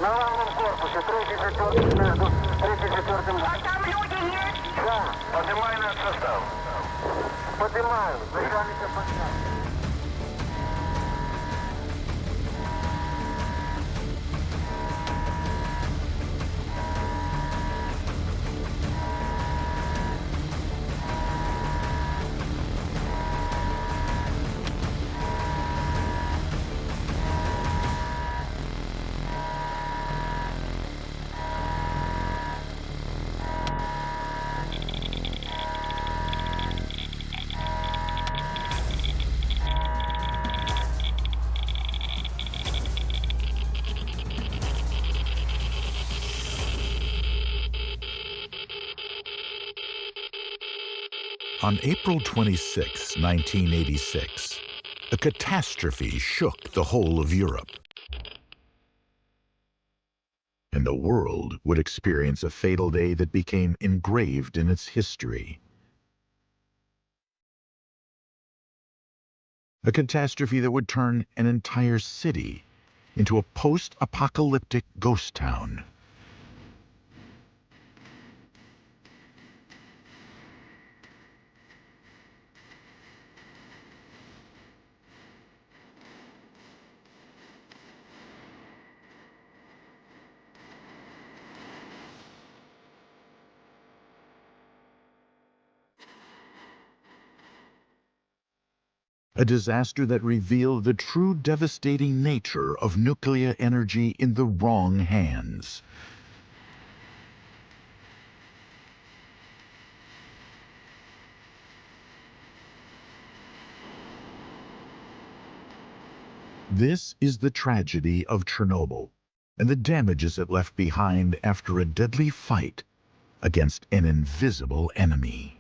На главном корпусе, третий, четвертый, между третьим и четвертым. А там люди есть? Да, Поднимай наш состав. поднимаю. Начальника поднял. On April 26, 1986, a catastrophe shook the whole of Europe. And the world would experience a fatal day that became engraved in its history. A catastrophe that would turn an entire city into a post-apocalyptic ghost town. A disaster that revealed the true devastating nature of nuclear energy in the wrong hands. This is the tragedy of Chernobyl and the damages it left behind after a deadly fight against an invisible enemy.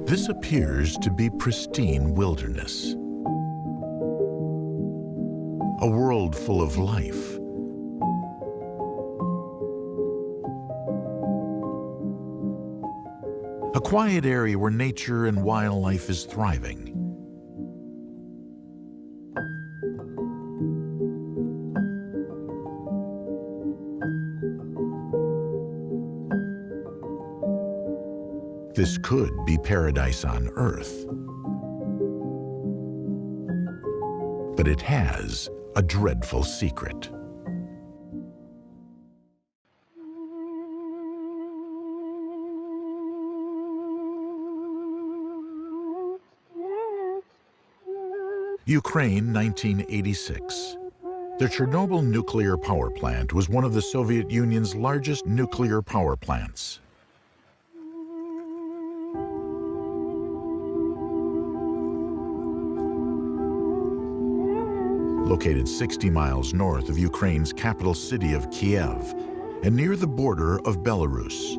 This appears to be pristine wilderness, a world full of life. A quiet area where nature and wildlife is thriving. This could be paradise on Earth. But it has a dreadful secret. Ukraine, 1986. The Chernobyl nuclear power plant was one of the Soviet Union's largest nuclear power plants. Located 60 miles north of Ukraine's capital city of Kiev and near the border of Belarus.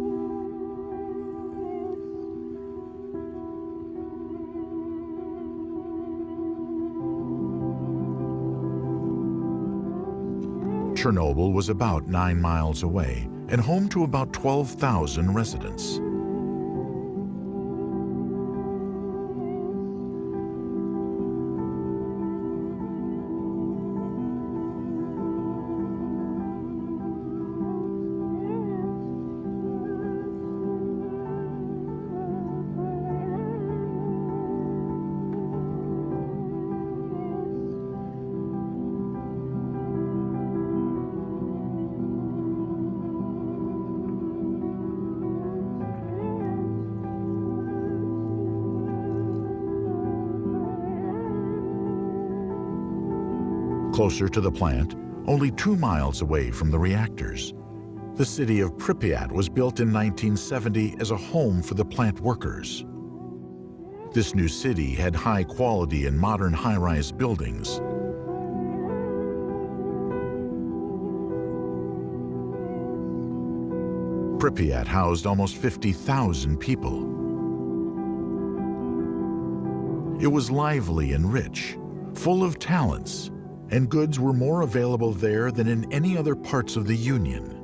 Chernobyl was about 9 miles away and home to about 12,000 residents. Closer to the plant, only 2 miles away from the reactors, the city of Pripyat was built in 1970 as a home for the plant workers. This new city had high quality and modern high-rise buildings. Pripyat housed almost 50,000 people. It was lively and rich, full of talents, and goods were more available there than in any other parts of the Union.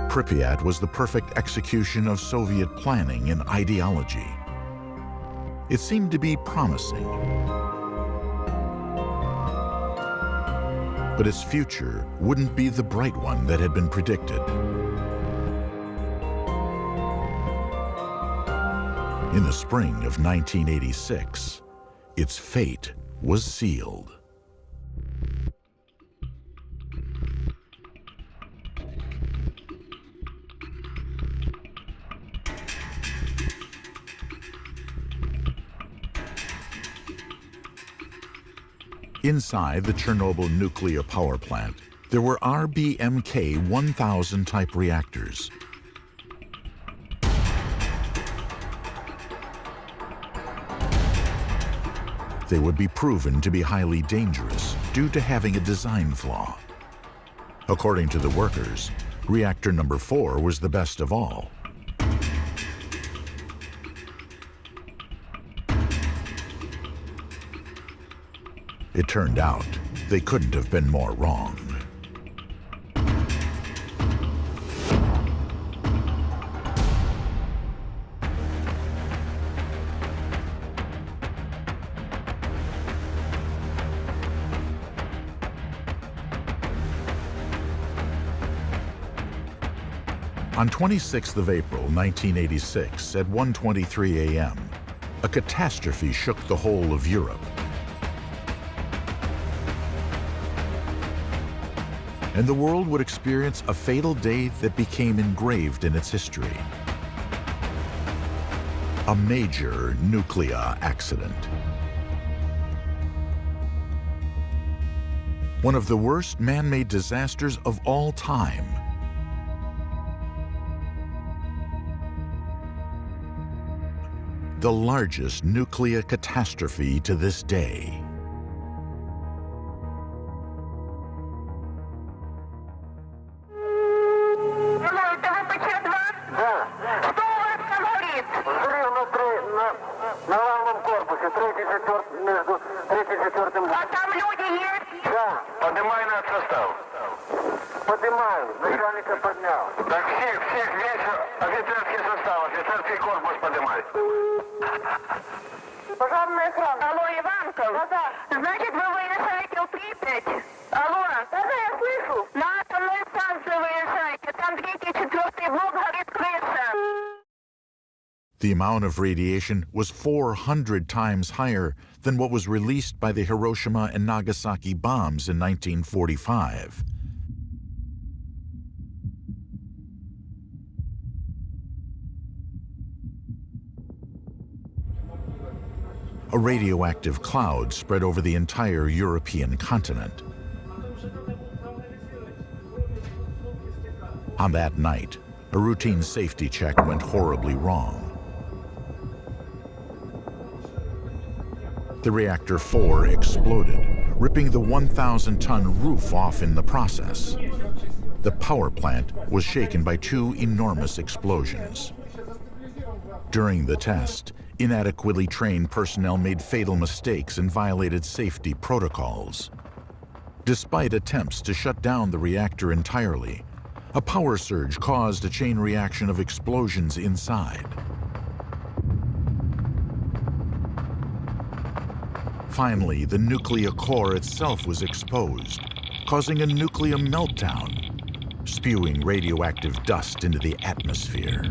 Pripyat was the perfect execution of Soviet planning and ideology. It seemed to be promising. But its future wouldn't be the bright one that had been predicted. In the spring of 1986, its fate was sealed. Inside the Chernobyl nuclear power plant, there were RBMK-1000 type reactors. They would be proven to be highly dangerous due to having a design flaw. According to the workers, reactor number 4 was the best of all. It turned out they couldn't have been more wrong. On 26th of April, 1986, at 1:23 a.m., a catastrophe shook the whole of Europe. And the world would experience a fatal day that became engraved in its history. A major nuclear accident. One of the worst man-made disasters of all time. The largest nuclear catastrophe to this day. The amount of radiation was 400 times higher than what was released by the Hiroshima and Nagasaki bombs in 1945. A radioactive cloud spread over the entire European continent. On that night, a routine safety check went horribly wrong. The reactor 4 exploded, ripping the 1,000-ton roof off in the process. The power plant was shaken by 2 enormous explosions. During the test, inadequately trained personnel made fatal mistakes and violated safety protocols. Despite attempts to shut down the reactor entirely, a power surge caused a chain reaction of explosions inside. Finally, the nuclear core itself was exposed, causing a nuclear meltdown, spewing radioactive dust into the atmosphere.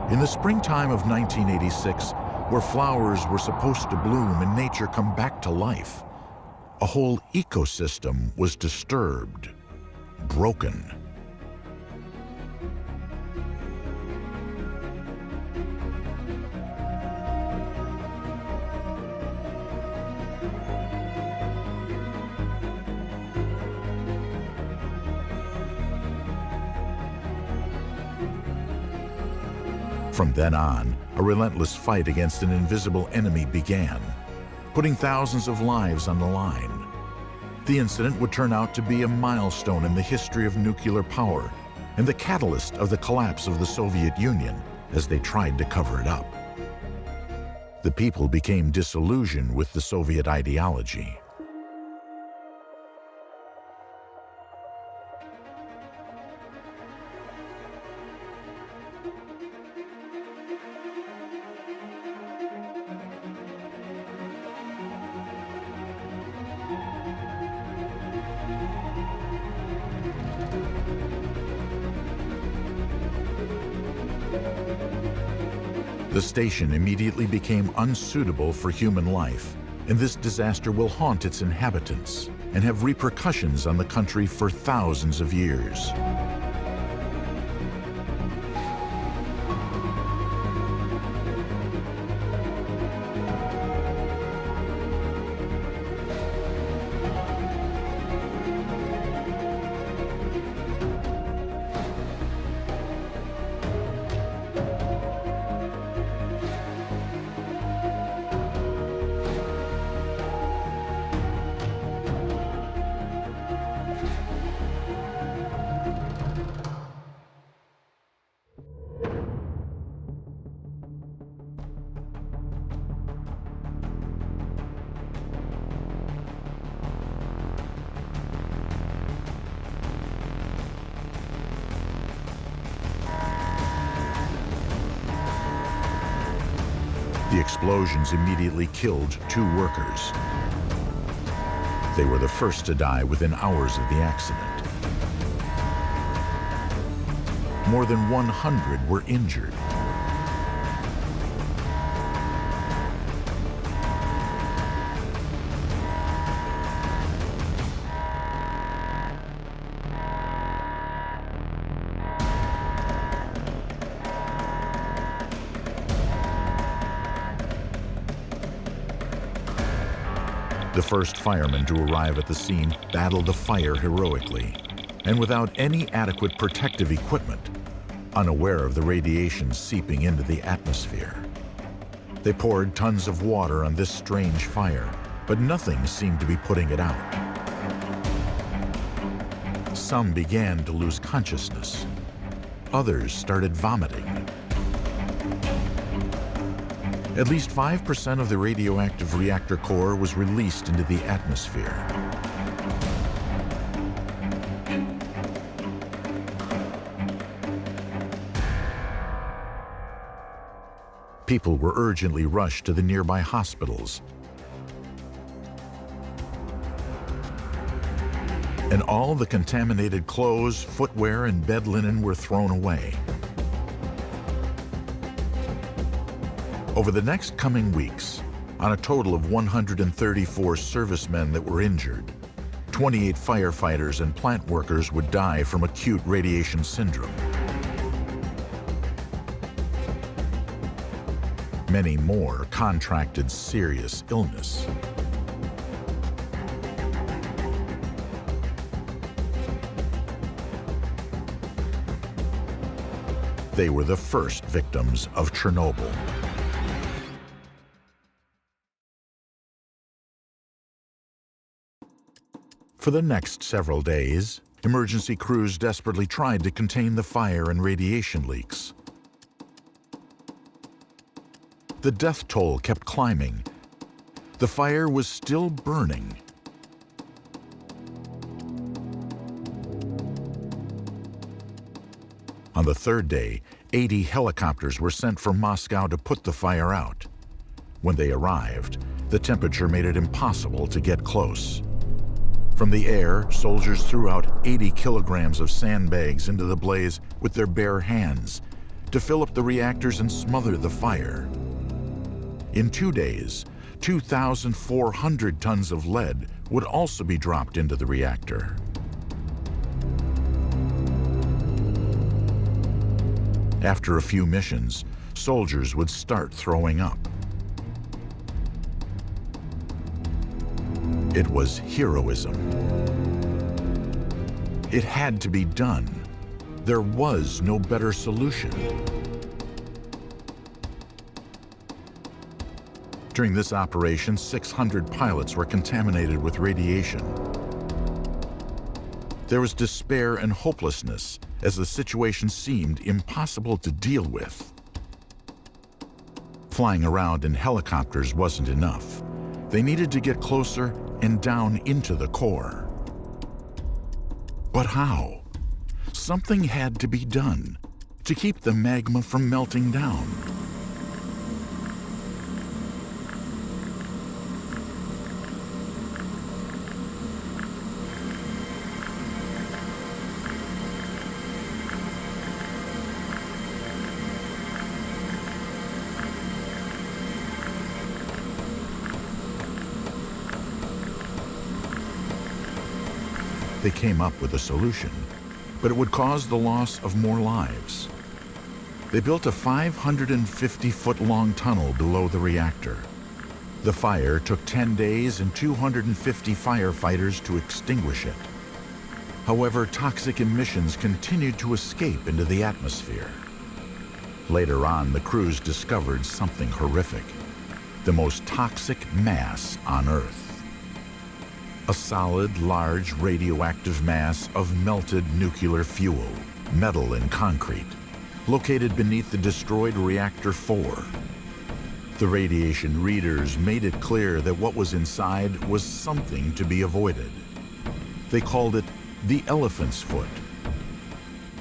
In the springtime of 1986, where flowers were supposed to bloom and nature come back to life. A whole ecosystem was disturbed, broken. From then on, a relentless fight against an invisible enemy began, putting thousands of lives on the line. The incident would turn out to be a milestone in the history of nuclear power and the catalyst of the collapse of the Soviet Union as they tried to cover it up. The people became disillusioned with the Soviet ideology. The station immediately became unsuitable for human life, and this disaster will haunt its inhabitants and have repercussions on the country for thousands of years. The explosions immediately killed 2 workers. They were the first to die within hours of the accident. More than 100 were injured. The first firemen to arrive at the scene battled the fire heroically, and without any adequate protective equipment, unaware of the radiation seeping into the atmosphere. They poured tons of water on this strange fire, but nothing seemed to be putting it out. Some began to lose consciousness. Others started vomiting. At least 5% of the radioactive reactor core was released into the atmosphere. People were urgently rushed to the nearby hospitals. And all the contaminated clothes, footwear, and bed linen were thrown away. Over the next coming weeks, on a total of 134 servicemen that were injured, 28 firefighters and plant workers would die from acute radiation syndrome. Many more contracted serious illness. They were the first victims of Chernobyl. For the next several days, emergency crews desperately tried to contain the fire and radiation leaks. The death toll kept climbing. The fire was still burning. On the 3rd day, 80 helicopters were sent from Moscow to put the fire out. When they arrived, the temperature made it impossible to get close. From the air, soldiers threw out 80 kilograms of sandbags into the blaze with their bare hands to fill up the reactors and smother the fire. In 2 days, 2,400 tons of lead would also be dropped into the reactor. After a few missions, soldiers would start throwing up. It was heroism. It had to be done. There was no better solution. During this operation, 600 pilots were contaminated with radiation. There was despair and hopelessness as the situation seemed impossible to deal with. Flying around in helicopters wasn't enough. They needed to get closer and down into the core. But how? Something had to be done to keep the magma from melting down. They came up with a solution, but it would cause the loss of more lives. They built a 550-foot-long tunnel below the reactor. The fire took 10 days and 250 firefighters to extinguish it. However, toxic emissions continued to escape into the atmosphere. Later on, the crews discovered something horrific: the most toxic mass on Earth. A solid, large radioactive mass of melted nuclear fuel, metal and concrete, located beneath the destroyed Reactor 4. The radiation readers made it clear that what was inside was something to be avoided. They called it the elephant's foot.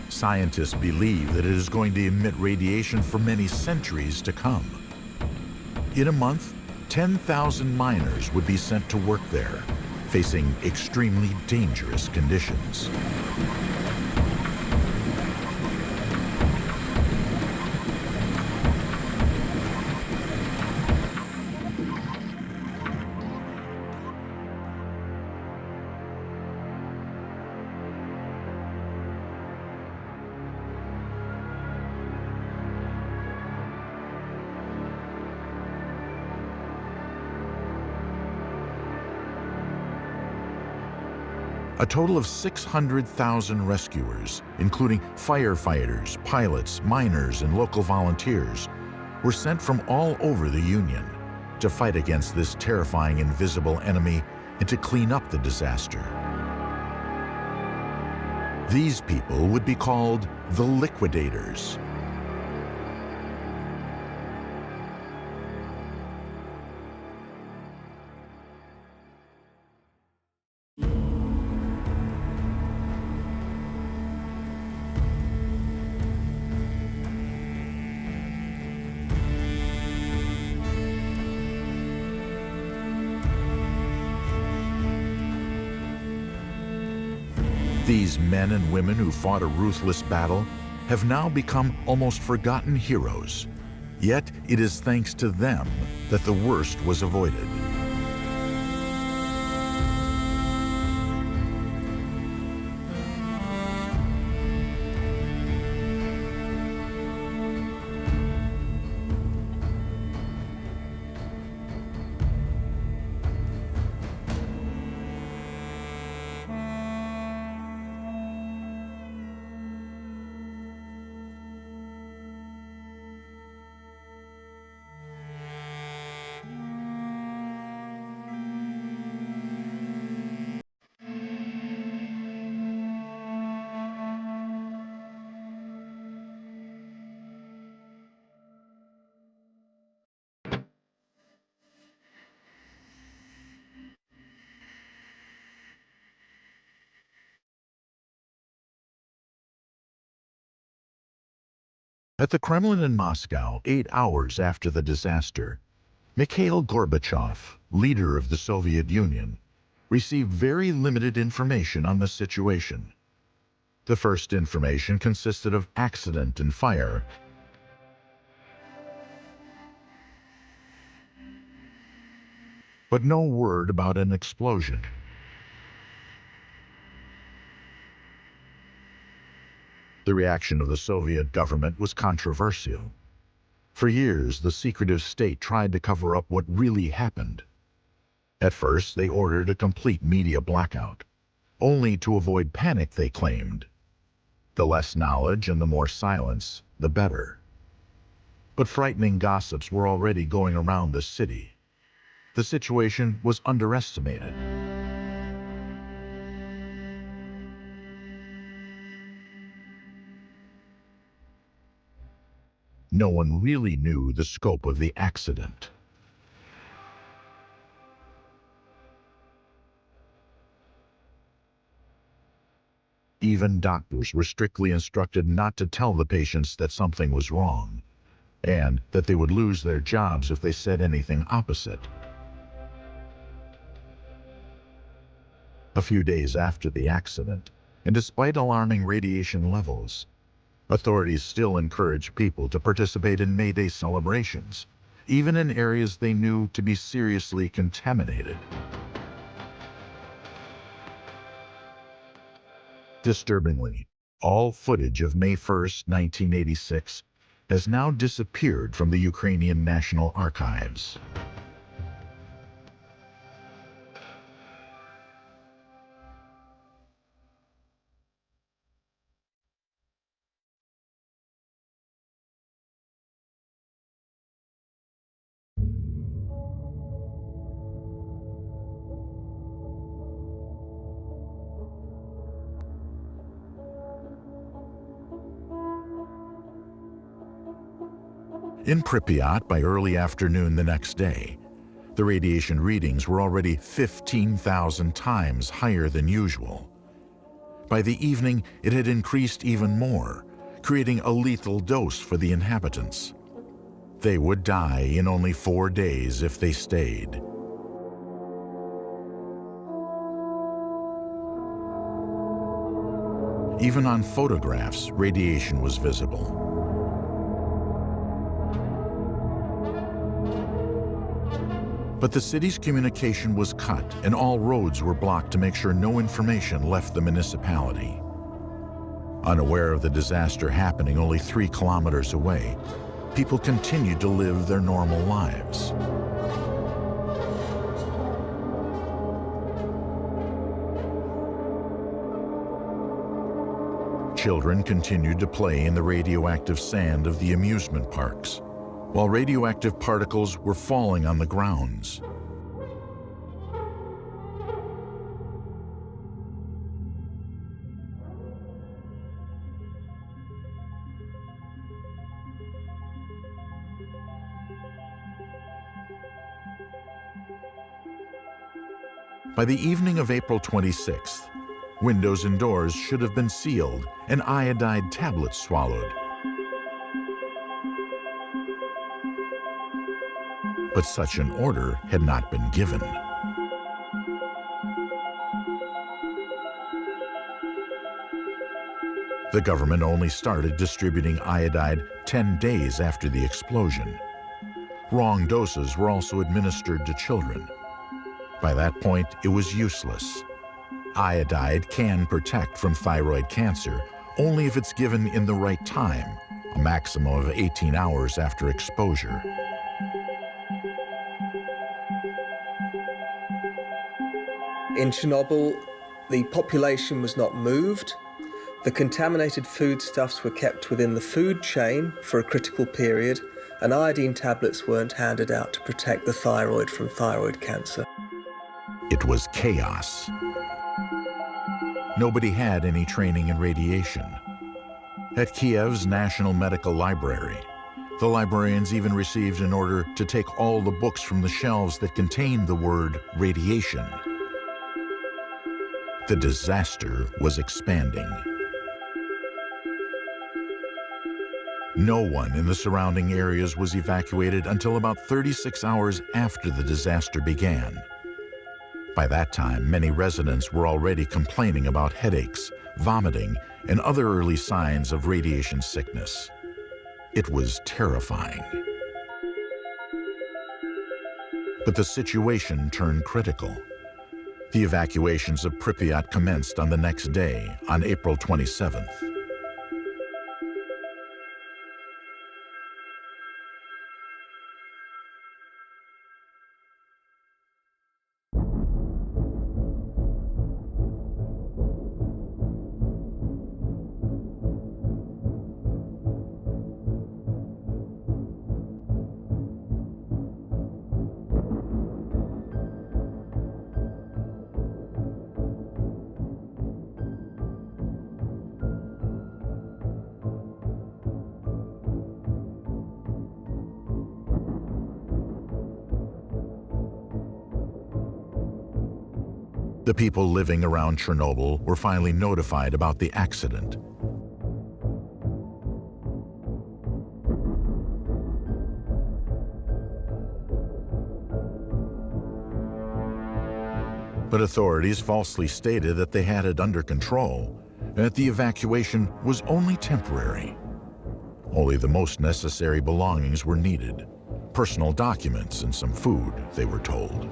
Scientists believe that it is going to emit radiation for many centuries to come. In a month, 10,000 miners would be sent to work there, facing extremely dangerous conditions. A total of 600,000 rescuers, including firefighters, pilots, miners, and local volunteers, were sent from all over the Union to fight against this terrifying invisible enemy and to clean up the disaster. These people would be called the liquidators. These men and women who fought a ruthless battle have now become almost forgotten heroes. Yet it is thanks to them that the worst was avoided. At the Kremlin in Moscow, 8 hours after the disaster, Mikhail Gorbachev, leader of the Soviet Union, received very limited information on the situation. The first information consisted of accident and fire. but no word about an explosion. The reaction of the Soviet government was controversial. For years, the secretive state tried to cover up what really happened. At first, they ordered a complete media blackout, only to avoid panic, they claimed. The less knowledge and the more silence, the better. But frightening gossips were already going around the city. The situation was underestimated. No one really knew the scope of the accident. Even doctors were strictly instructed not to tell the patients that something was wrong, and that they would lose their jobs if they said anything opposite. A few days after the accident, and despite alarming radiation levels, authorities still encouraged people to participate in May Day celebrations, even in areas they knew to be seriously contaminated. Disturbingly, all footage of May 1st, 1986 has now disappeared from the Ukrainian National Archives. In Pripyat by early afternoon the next day, the radiation readings were already 15,000 times higher than usual. By the evening, it had increased even more, creating a lethal dose for the inhabitants. They would die in only 4 days if they stayed. Even on photographs, radiation was visible. But the city's communication was cut and all roads were blocked to make sure no information left the municipality. Unaware of the disaster happening only 3 kilometers away, people continued to live their normal lives. Children continued to play in the radioactive sand of the amusement parks, while radioactive particles were falling on the grounds. By the evening of April 26th, windows and doors should have been sealed and iodide tablets swallowed. But such an order had not been given. The government only started distributing iodide 10 days after the explosion. Wrong doses were also administered to children. By that point, it was useless. Iodide can protect from thyroid cancer only if it's given in the right time, a maximum of 18 hours after exposure. In Chernobyl, the population was not moved. The contaminated foodstuffs were kept within the food chain for a critical period, and iodine tablets weren't handed out to protect the thyroid from thyroid cancer. It was chaos. Nobody had any training in radiation. At Kiev's National Medical Library, the librarians even received an order to take all the books from the shelves that contained the word radiation. The disaster was expanding. No one in the surrounding areas was evacuated until about 36 hours after the disaster began. By that time, many residents were already complaining about headaches, vomiting, and other early signs of radiation sickness. It was terrifying. But the situation turned critical. The evacuations of Pripyat commenced on the next day, on April 27th. The people living around Chernobyl were finally notified about the accident. But authorities falsely stated that they had it under control and that the evacuation was only temporary. Only the most necessary belongings were needed. Personal documents and some food, they were told.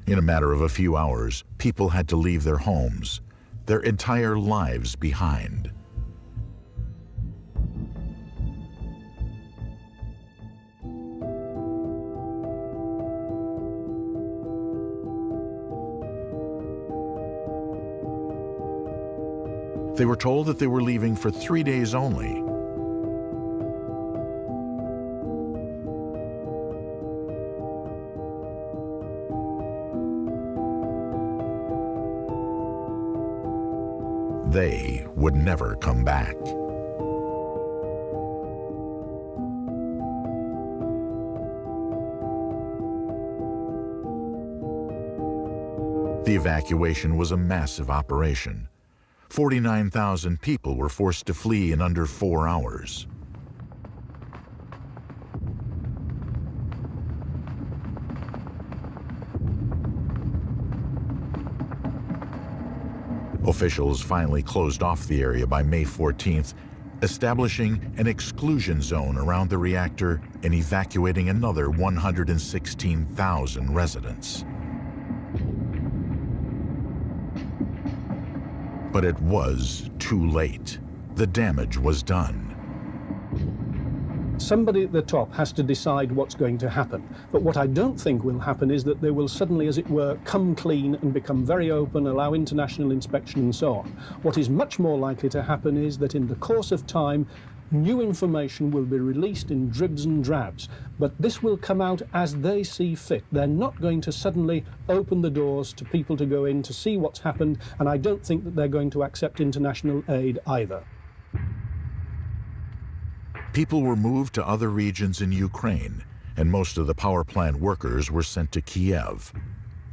In a matter of a few hours, people had to leave their homes, their entire lives behind. They were told that they were leaving for 3 days only. They would never come back. The evacuation was a massive operation. 49,000 people were forced to flee in under 4 hours. Officials finally closed off the area by May 14th, establishing an exclusion zone around the reactor and evacuating another 116,000 residents. But it was too late. The damage was done. Somebody at the top has to decide what's going to happen. But what I don't think will happen is that they will suddenly, as it were, come clean and become very open, allow international inspection and so on. What is much more likely to happen is that in the course of time, new information will be released in dribs and drabs. But this will come out as they see fit. They're not going to suddenly open the doors to people to go in to see what's happened, and I don't think that they're going to accept international aid either. People were moved to other regions in Ukraine, and most of the power plant workers were sent to Kiev.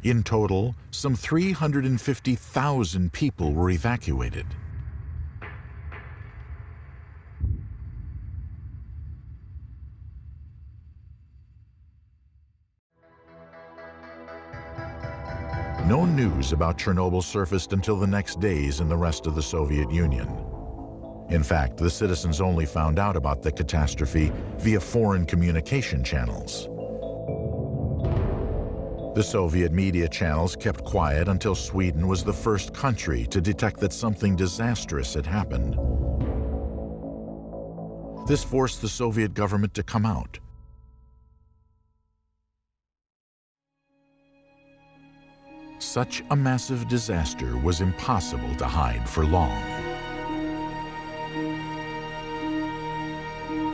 In total, some 350,000 people were evacuated. No news about Chernobyl surfaced until the next days in the rest of the Soviet Union. In fact, the citizens only found out about the catastrophe via foreign communication channels. The Soviet media channels kept quiet until Sweden was the first country to detect that something disastrous had happened. This forced the Soviet government to come out. Such a massive disaster was impossible to hide for long.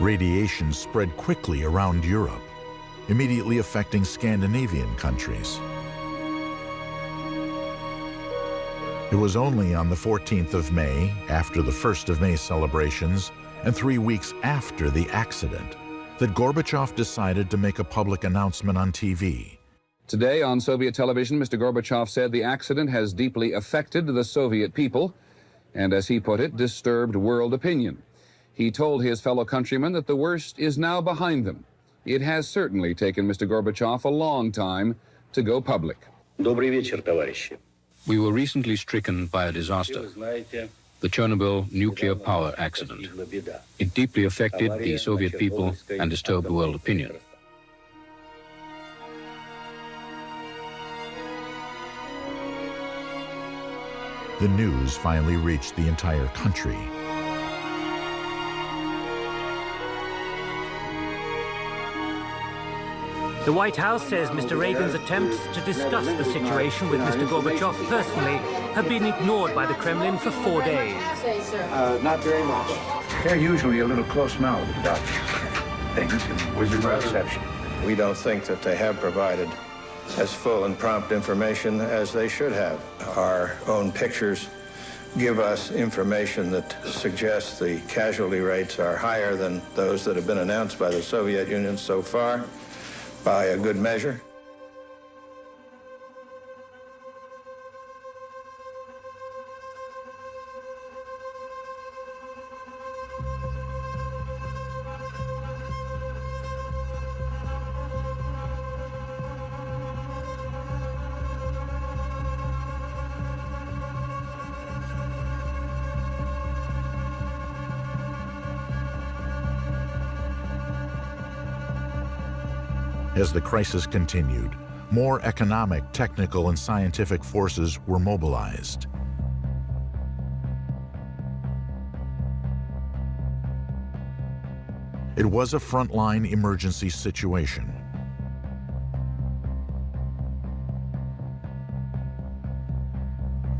Radiation spread quickly around Europe, immediately affecting Scandinavian countries. It was only on the 14th of May, after the 1st of May celebrations, and 3 weeks after the accident, that Gorbachev decided to make a public announcement on TV. Today on Soviet television, Mr. Gorbachev said the accident has deeply affected the Soviet people and, as he put it, disturbed world opinion. He told his fellow countrymen that the worst is now behind them. It has certainly taken Mr. Gorbachev a long time to go public. Добрый вечер, товарищи. We were recently stricken by a disaster, the Chernobyl nuclear power accident. It deeply affected the Soviet people and disturbed world opinion. The news finally reached the entire country. The White House says Mr. Reagan's attempts to discuss the situation with Mr. Gorbachev personally have been ignored by the Kremlin for 4 days. Not very much. They're usually a little close-mouthed about things, with your exception. We don't think that they have provided as full and prompt information as they should have. Our own pictures give us information that suggests the casualty rates are higher than those that have been announced by the Soviet Union so far, by a good measure. As the crisis continued, more economic, technical, and scientific forces were mobilized. It was a frontline emergency situation.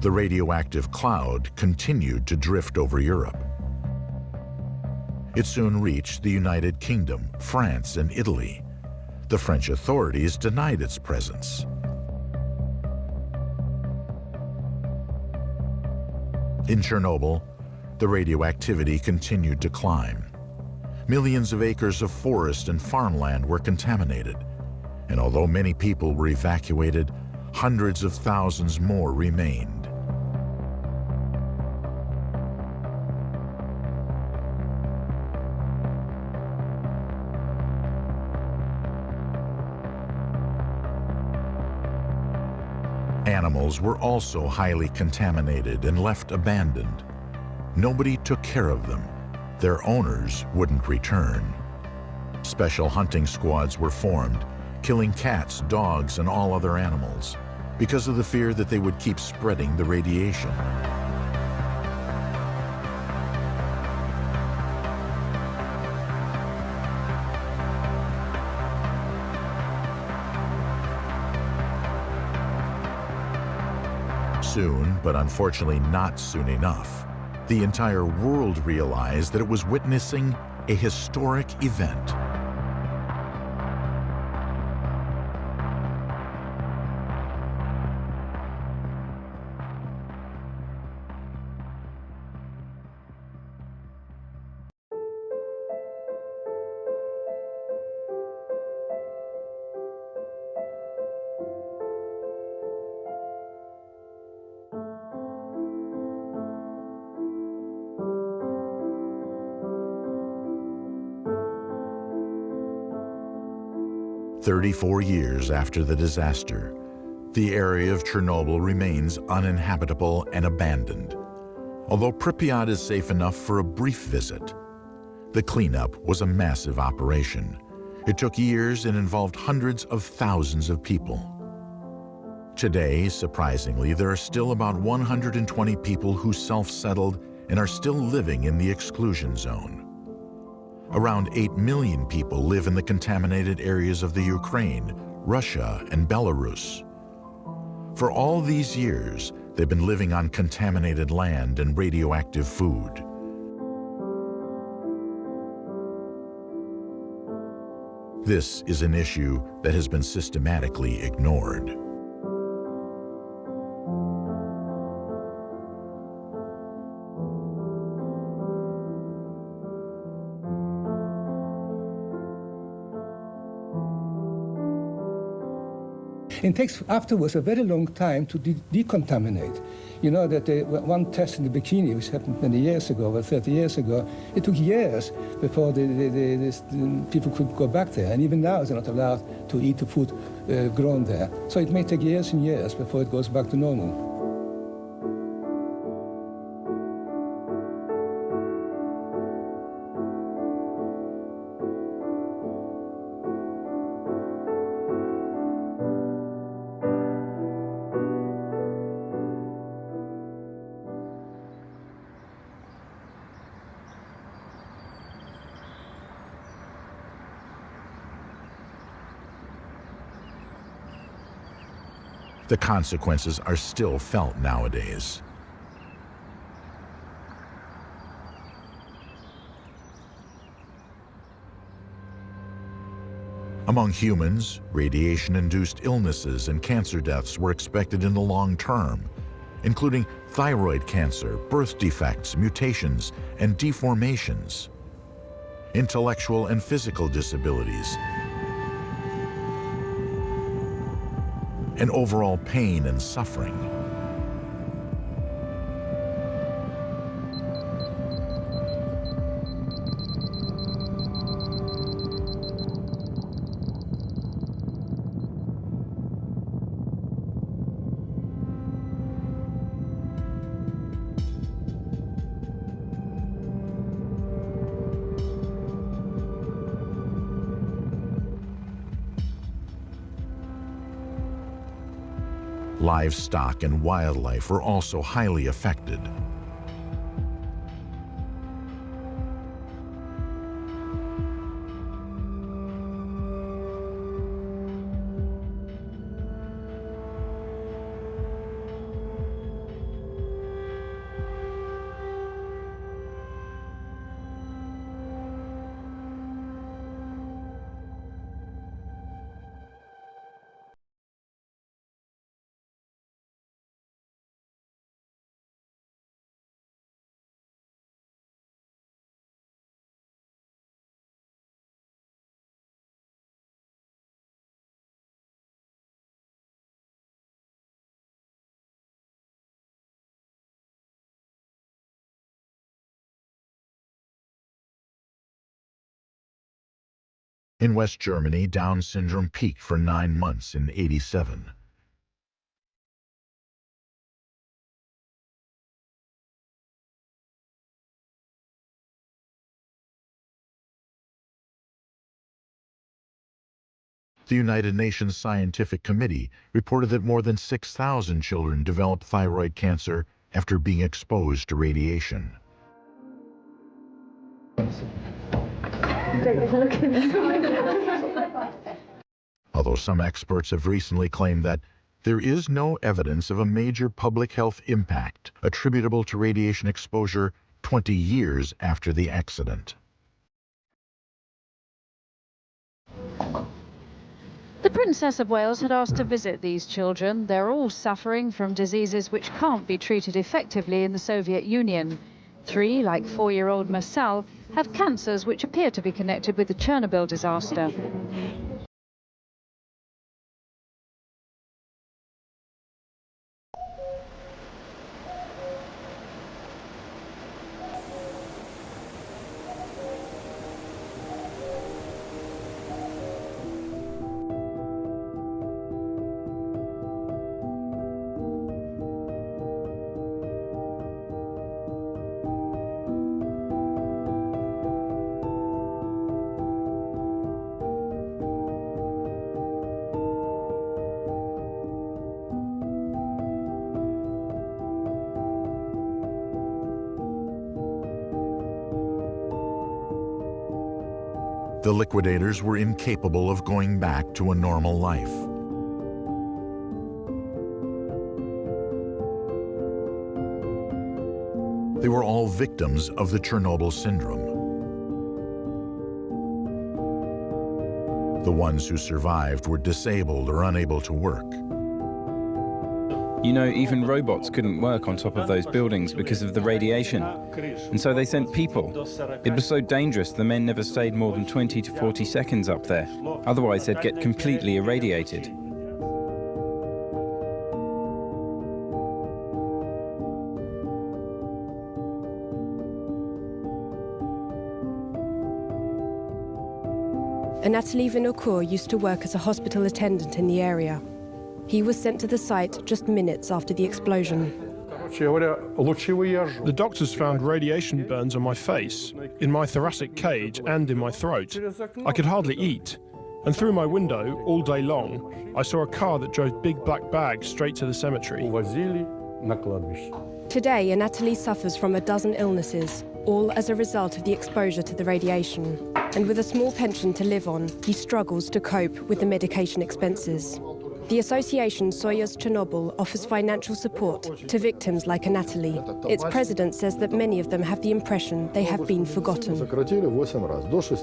The radioactive cloud continued to drift over Europe. It soon reached the United Kingdom, France, and Italy. The French authorities denied its presence. In Chernobyl, the radioactivity continued to climb. Millions of acres of forest and farmland were contaminated, and although many people were evacuated, hundreds of thousands more remained. Animals were also highly contaminated and left abandoned. Nobody took care of them. Their owners wouldn't return. Special hunting squads were formed, killing cats, dogs, and all other animals, because of the fear that they would keep spreading the radiation. Soon, but unfortunately not soon enough, the entire world realized that it was witnessing a historic event. "34 years after the disaster, the area of Chernobyl remains uninhabitable and abandoned. Although Pripyat is safe enough for a brief visit, the cleanup was a massive operation. It took years and involved hundreds of thousands of people. Today, surprisingly, there are still about 120 people who self-settled and are still living in the exclusion zone. Around 8 million people live in the contaminated areas of the Ukraine, Russia, and Belarus. For all these years, they've been living on contaminated land and radioactive food. This is an issue that has been systematically ignored. It takes afterwards a very long time to decontaminate. You know that one test in the bikini, which happened many years ago, or 30 years ago, it took years before the people could go back there. And even now, they're not allowed to eat the food grown there. So it may take years and years before it goes back to normal. The consequences are still felt nowadays. Among humans, radiation-induced illnesses and cancer deaths were expected in the long term, including thyroid cancer, birth defects, mutations, and deformations, intellectual and physical disabilities, and overall pain and suffering. Livestock and wildlife were also highly affected. In West Germany, Down syndrome peaked for 9 months in '87. The United Nations Scientific Committee reported that more than 6,000 children developed thyroid cancer after being exposed to radiation. Although some experts have recently claimed that there is no evidence of a major public health impact attributable to radiation exposure 20 years after the accident. The Princess of Wales had asked to visit these children. They're all suffering from diseases which can't be treated effectively in the Soviet Union. 3, like 4-year-old Marcel, have cancers which appear to be connected with the Chernobyl disaster. The liquidators were incapable of going back to a normal life. They were all victims of the Chernobyl syndrome. The ones who survived were disabled or unable to work. You know, even robots couldn't work on top of those buildings because of the radiation. And so they sent people. It was so dangerous the men never stayed more than 20 to 40 seconds up there. Otherwise they'd get completely irradiated. Anatoly Vinokur used to work as a hospital attendant in the area. He was sent to the site just minutes after the explosion. The doctors found radiation burns on my face, in my thoracic cage and in my throat. I could hardly eat. And through my window, all day long, I saw a car that drove big black bags straight to the cemetery. Today, Anatoly suffers from a dozen illnesses, all as a result of the exposure to the radiation. And with a small pension to live on, he struggles to cope with the medication expenses. The association Soyuz Chernobyl offers financial support to victims like Anatoly. Its president says that many of them have the impression they have been forgotten.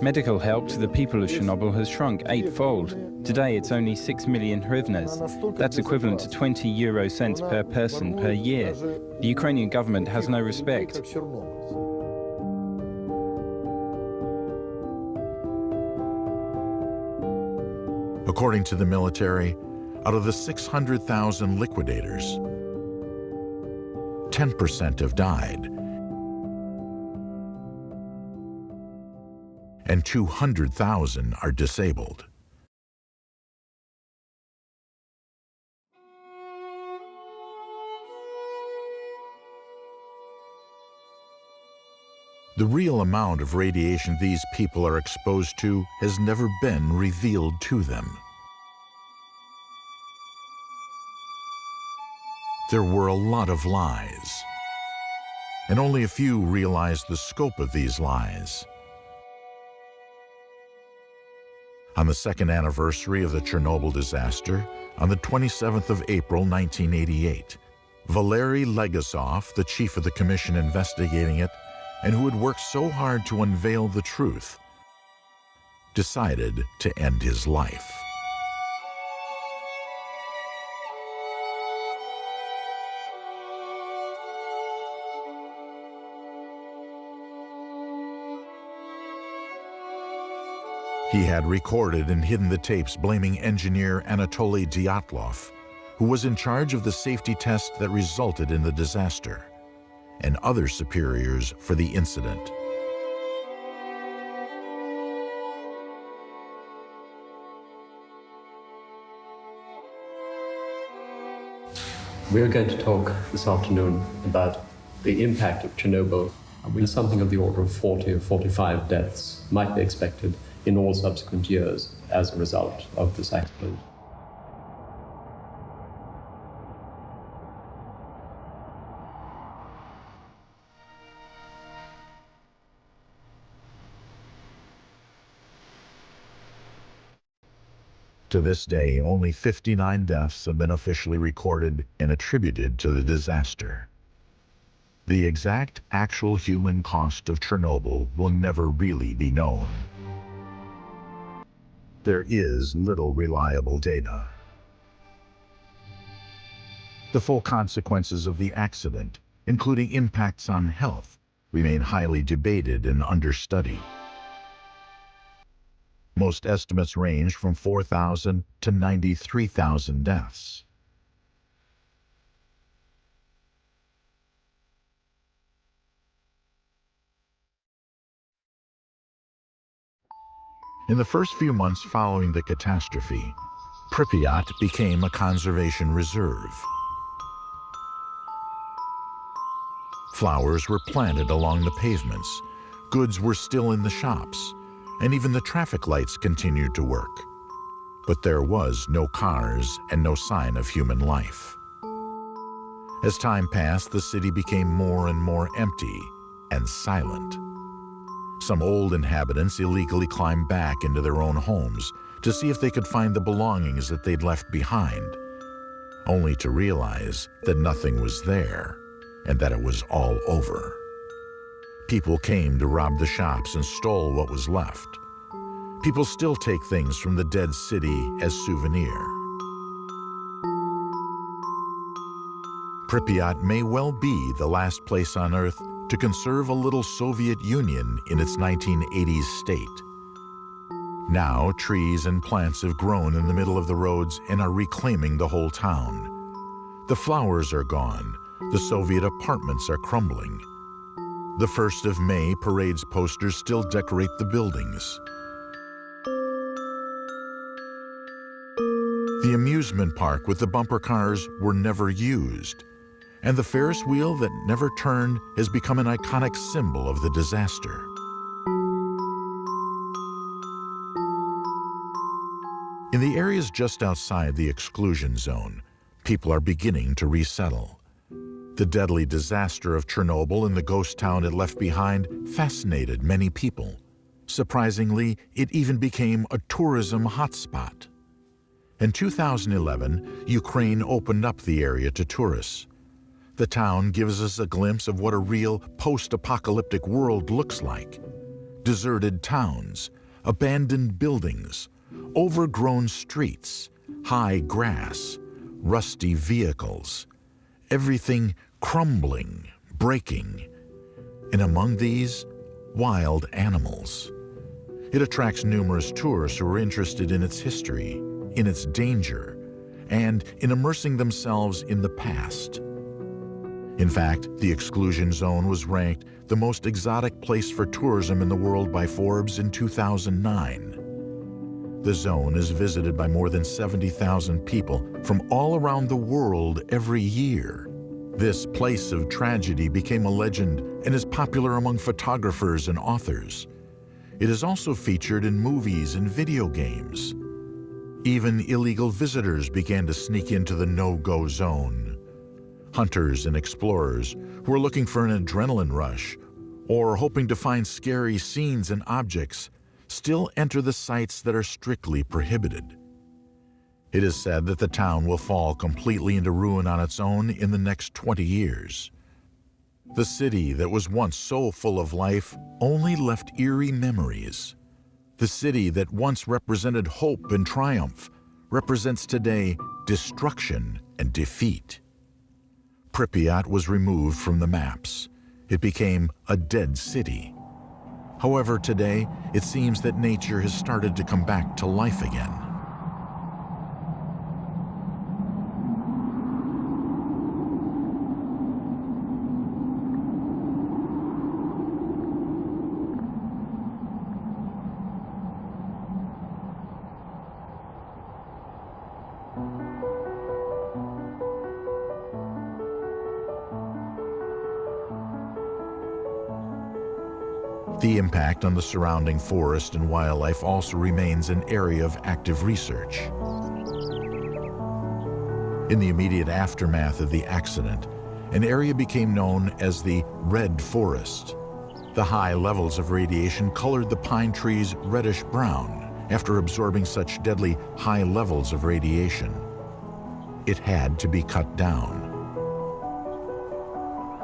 Medical help to the people of Chernobyl has shrunk 8-fold. Today it's only 6 million hryvnias. That's equivalent to 20 euro cents per person per year. The Ukrainian government has no respect. According to the military, out of the 600,000 liquidators, 10% have died, and 200,000 are disabled. The real amount of radiation these people are exposed to has never been revealed to them. There were a lot of lies, and only a few realized the scope of these lies. On the second anniversary of the Chernobyl disaster, on the 27th of April, 1988, Valery Legasov, the chief of the commission investigating it, and who had worked so hard to unveil the truth, decided to end his life. He had recorded and hidden the tapes blaming engineer Anatoly Dyatlov, who was in charge of the safety test that resulted in the disaster, and other superiors for the incident. We are going to talk this afternoon about the impact of Chernobyl. Something of the order of 40 or 45 deaths might be expected in all subsequent years as a result of this accident. To this day, only 59 deaths have been officially recorded and attributed to the disaster. The exact actual human cost of Chernobyl will never really be known. There is little reliable data. The full consequences of the accident, including impacts on health, remain highly debated and understudied. Most estimates range from 4,000 to 93,000 deaths. In the first few months following the catastrophe, Pripyat became a conservation reserve. Flowers were planted along the pavements, goods were still in the shops, and even the traffic lights continued to work. But there was no cars and no sign of human life. As time passed, the city became more and more empty and silent. Some old inhabitants illegally climbed back into their own homes to see if they could find the belongings that they'd left behind, only to realize that nothing was there and that it was all over. People came to rob the shops and stole what was left. People still take things from the dead city as souvenir. Pripyat may well be the last place on Earth to conserve a little Soviet Union in its 1980s state. Now, trees and plants have grown in the middle of the roads and are reclaiming the whole town. The flowers are gone. The Soviet apartments are crumbling. The 1st of May parade's posters still decorate the buildings. The amusement park with the bumper cars were never used, and the Ferris wheel that never turned has become an iconic symbol of the disaster. In the areas just outside the exclusion zone, people are beginning to resettle. The deadly disaster of Chernobyl and the ghost town it left behind fascinated many people. Surprisingly, it even became a tourism hotspot. In 2011, Ukraine opened up the area to tourists. The town gives us a glimpse of what a real post-apocalyptic world looks like. Deserted towns, abandoned buildings, overgrown streets, high grass, rusty vehicles, everything crumbling, breaking, and among these, wild animals. It attracts numerous tourists who are interested in its history, in its danger, and in immersing themselves in the past. In fact, the exclusion zone was ranked the most exotic place for tourism in the world by Forbes in 2009. The zone is visited by more than 70,000 people from all around the world every year. This place of tragedy became a legend and is popular among photographers and authors. It is also featured in movies and video games. Even illegal visitors began to sneak into the no-go zone. Hunters and explorers who are looking for an adrenaline rush or hoping to find scary scenes and objects still enter the sites that are strictly prohibited. It is said that the town will fall completely into ruin on its own in the next 20 years. The city that was once so full of life only left eerie memories. The city that once represented hope and triumph represents today destruction and defeat. Pripyat was removed from the maps. It became a dead city. However, today, it seems that nature has started to come back to life again. The impact on the surrounding forest and wildlife also remains an area of active research. In the immediate aftermath of the accident, an area became known as the Red Forest. The high levels of radiation colored the pine trees reddish-brown after absorbing such deadly high levels of radiation. It had to be cut down.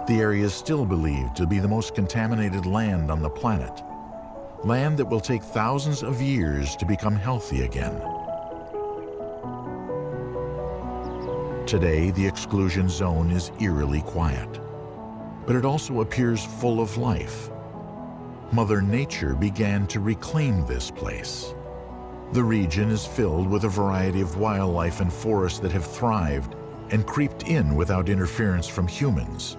The area is still believed to be the most contaminated land on the planet, land that will take thousands of years to become healthy again. Today, the exclusion zone is eerily quiet, but it also appears full of life. Mother Nature began to reclaim this place. The region is filled with a variety of wildlife and forests that have thrived and creeped in without interference from humans.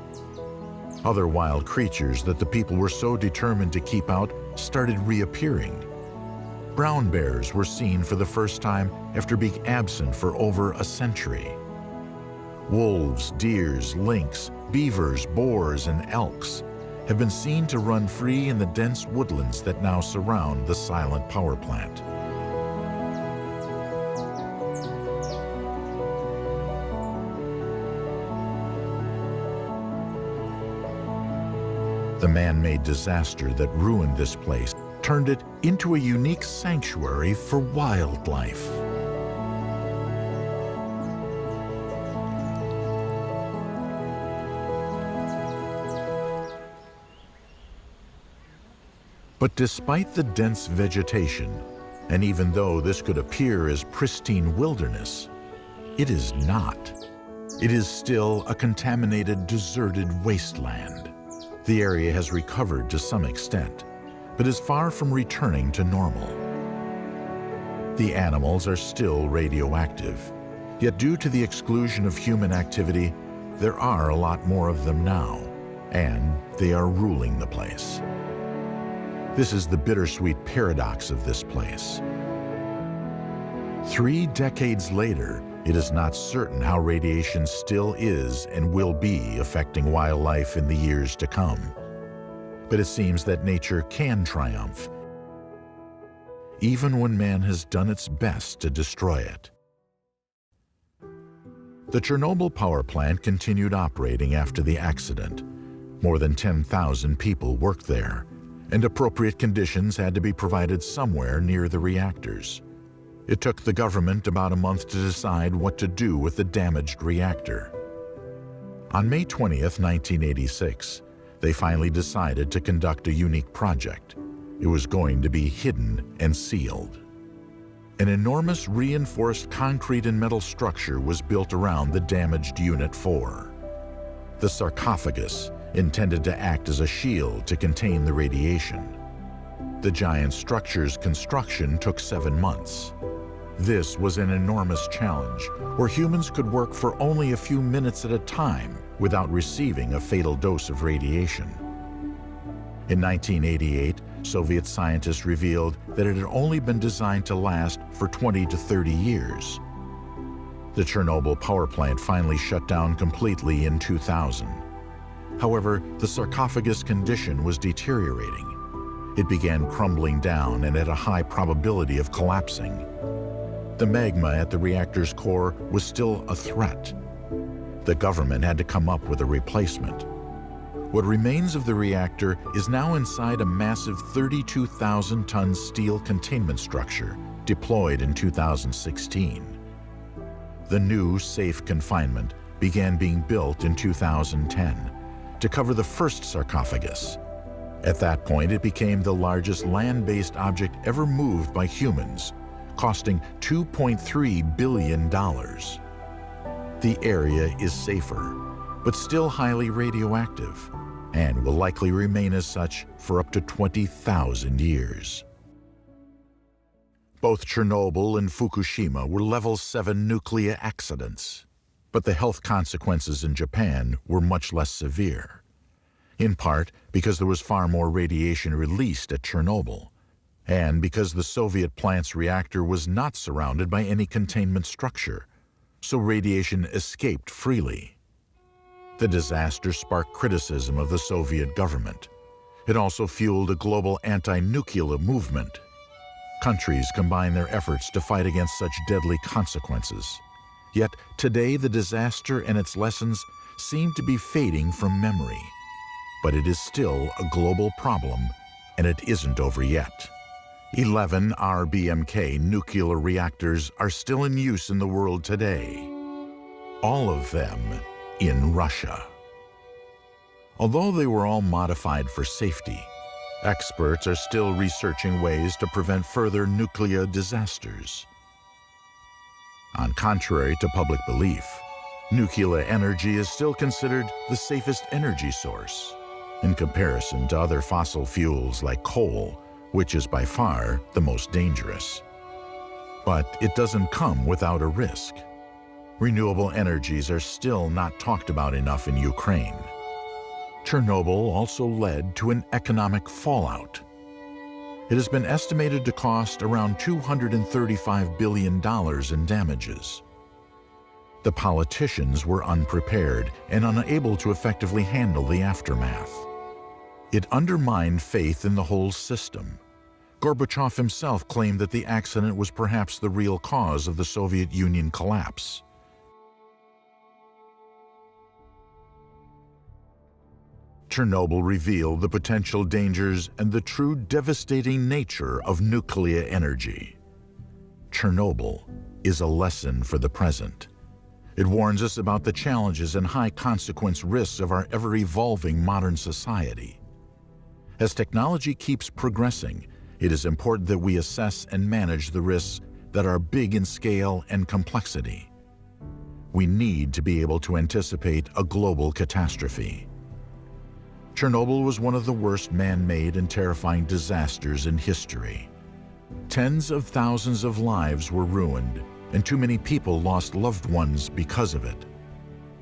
Other wild creatures that the people were so determined to keep out started reappearing. Brown bears were seen for the first time after being absent for over a century. Wolves, deers, lynx, beavers, boars, and elks have been seen to run free in the dense woodlands that now surround the silent power plant. The man-made disaster that ruined this place turned it into a unique sanctuary for wildlife. But despite the dense vegetation, and even though this could appear as pristine wilderness, it is not. It is still a contaminated, deserted wasteland. The area has recovered to some extent, but is far from returning to normal. The animals are still radioactive, yet due to the exclusion of human activity, there are a lot more of them now, and they are ruling the place. This is the bittersweet paradox of this place. 3 decades later, it is not certain how radiation still is and will be affecting wildlife in the years to come. But it seems that nature can triumph, even when man has done its best to destroy it. The Chernobyl power plant continued operating after the accident. More than 10,000 people worked there, and appropriate conditions had to be provided somewhere near the reactors. It took the government about a month to decide what to do with the damaged reactor. On May 20th, 1986, they finally decided to conduct a unique project. It was going to be hidden and sealed. An enormous reinforced concrete and metal structure was built around the damaged Unit 4. The sarcophagus, intended to act as a shield to contain the radiation. The giant structure's construction took 7 months. This was an enormous challenge, where humans could work for only a few minutes at a time without receiving a fatal dose of radiation. In 1988, Soviet scientists revealed that it had only been designed to last for 20 to 30 years. The Chernobyl power plant finally shut down completely in 2000. However, the sarcophagus condition was deteriorating. It began crumbling down and had a high probability of collapsing. The magma at the reactor's core was still a threat. The government had to come up with a replacement. What remains of the reactor is now inside a massive 32,000-ton steel containment structure deployed in 2016. The new safe confinement began being built in 2010 to cover the first sarcophagus. At that point, it became the largest land-based object ever moved by humans, costing $2.3 billion. The area is safer, but still highly radioactive, and will likely remain as such for up to 20,000 years. Both Chernobyl and Fukushima were level 7 nuclear accidents, but the health consequences in Japan were much less severe, in part because there was far more radiation released at Chernobyl, and because the Soviet plant's reactor was not surrounded by any containment structure, so radiation escaped freely. The disaster sparked criticism of the Soviet government. It also fueled a global anti-nuclear movement. Countries combined their efforts to fight against such deadly consequences. Yet today the disaster and its lessons seem to be fading from memory. But it is still a global problem, and it isn't over yet. 11 RBMK nuclear reactors are still in use in the world today. All of them in Russia. Although they were all modified for safety, experts are still researching ways to prevent further nuclear disasters. On contrary to public belief, nuclear energy is still considered the safest energy source in comparison to other fossil fuels like coal, which is by far the most dangerous. But it doesn't come without a risk. Renewable energies are still not talked about enough in Ukraine. Chernobyl also led to an economic fallout. It has been estimated to cost around $235 billion in damages. The politicians were unprepared and unable to effectively handle the aftermath. It undermined faith in the whole system. Gorbachev himself claimed that the accident was perhaps the real cause of the Soviet Union collapse. Chernobyl revealed the potential dangers and the true devastating nature of nuclear energy. Chernobyl is a lesson for the present. It warns us about the challenges and high-consequence risks of our ever-evolving modern society. As technology keeps progressing, it is important that we assess and manage the risks that are big in scale and complexity. We need to be able to anticipate a global catastrophe. Chernobyl was one of the worst man-made and terrifying disasters in history. Tens of thousands of lives were ruined, and too many people lost loved ones because of it.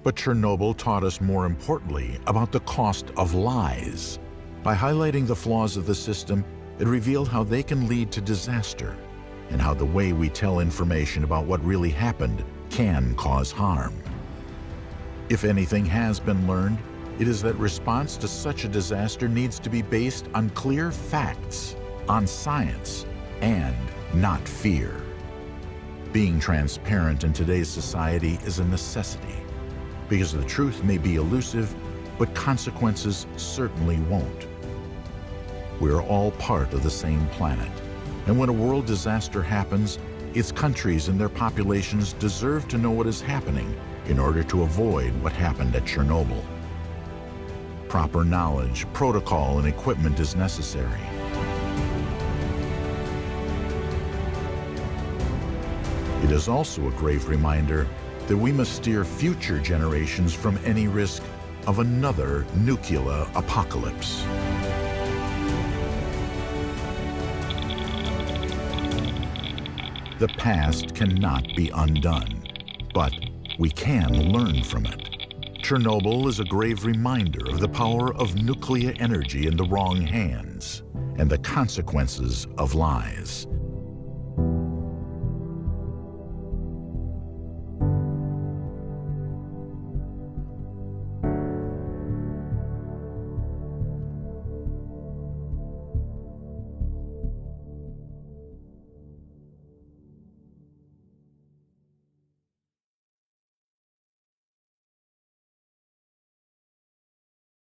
But Chernobyl taught us more importantly about the cost of lies. By highlighting the flaws of the system, it revealed how they can lead to disaster, and how the way we tell information about what really happened can cause harm. If anything has been learned, it is that response to such a disaster needs to be based on clear facts, on science, and not fear. Being transparent in today's society is a necessity, because the truth may be elusive, but consequences certainly won't. We're all part of the same planet, and when a world disaster happens, its countries and their populations deserve to know what is happening in order to avoid what happened at Chernobyl. Proper knowledge, protocol, and equipment is necessary. It is also a grave reminder that we must steer future generations from any risk of another nuclear apocalypse. The past cannot be undone, but we can learn from it. Chernobyl is a grave reminder of the power of nuclear energy in the wrong hands and the consequences of lies.